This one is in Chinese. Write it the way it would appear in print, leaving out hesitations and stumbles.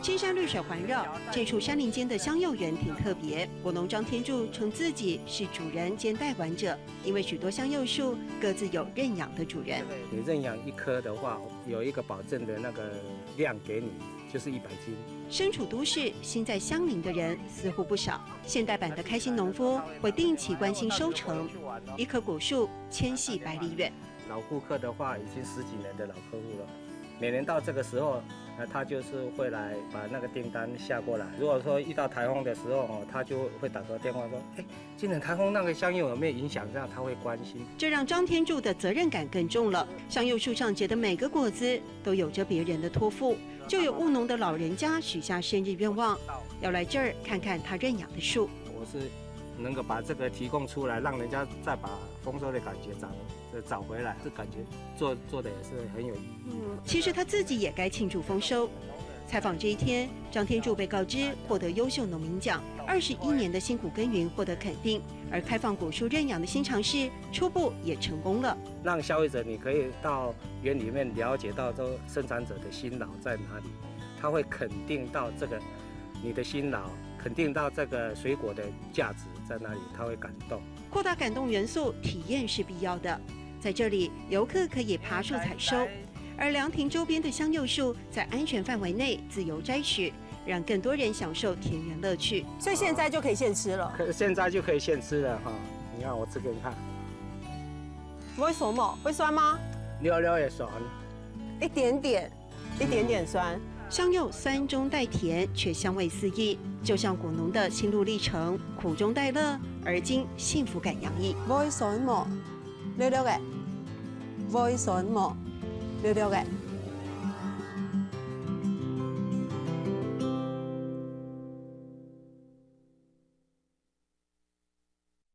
青山绿水环绕，这处山林间的香柚园挺特别。果农张天柱称自己是主人兼代管者，因为许多香柚树各自有认养的主人。你认养一棵的话，有一个保证的那个量给你，就是100斤。身处都市，心在乡邻的人似乎不少。现代版的开心农夫会定期关心收成，一棵果树牵系百里远。老顾客的话，已经10几年的老客户了。每年到这个时候，他就是会来把那个订单下过来。如果说遇到台风的时候，他就会打个电话说：“哎，今年台风那个香柚有没有影响？”这样他会关心。这让张天柱的责任感更重了。香柚树上结的每个果子都有着别人的托付。就有务农的老人家许下生日愿望，要来这儿看看他认养的树。我是能够把这个提供出来，让人家再把丰收的感觉找回来，这感觉做的也是很有意义。其实他自己也该庆祝丰收。采访这一天，张天柱被告知获得优秀农民奖，21年的辛苦耕耘获得肯定，而开放果树认养的新尝试初步也成功了。让消费者你可以到园里面了解到这生产者的辛劳在哪里，他会肯定到这个你的辛劳，肯定到这个水果的价值在哪里，他会感动。扩大感动元素，体验是必要的。在这里，游客可以爬树采收，而凉亭周边的香柚树在安全范围内自由摘取，让更多人享受田园乐趣。所以现在就可以现吃了。现在就可以现吃了哈！你看我吃给你看，不会什么？会酸吗？溜溜也爽，一点点酸。香柚酸中带甜，却香味四溢，就像果农的心路历程，苦中带乐，而今幸福感洋溢。不会酸么？溜溜的，不会酸么？溜溜的。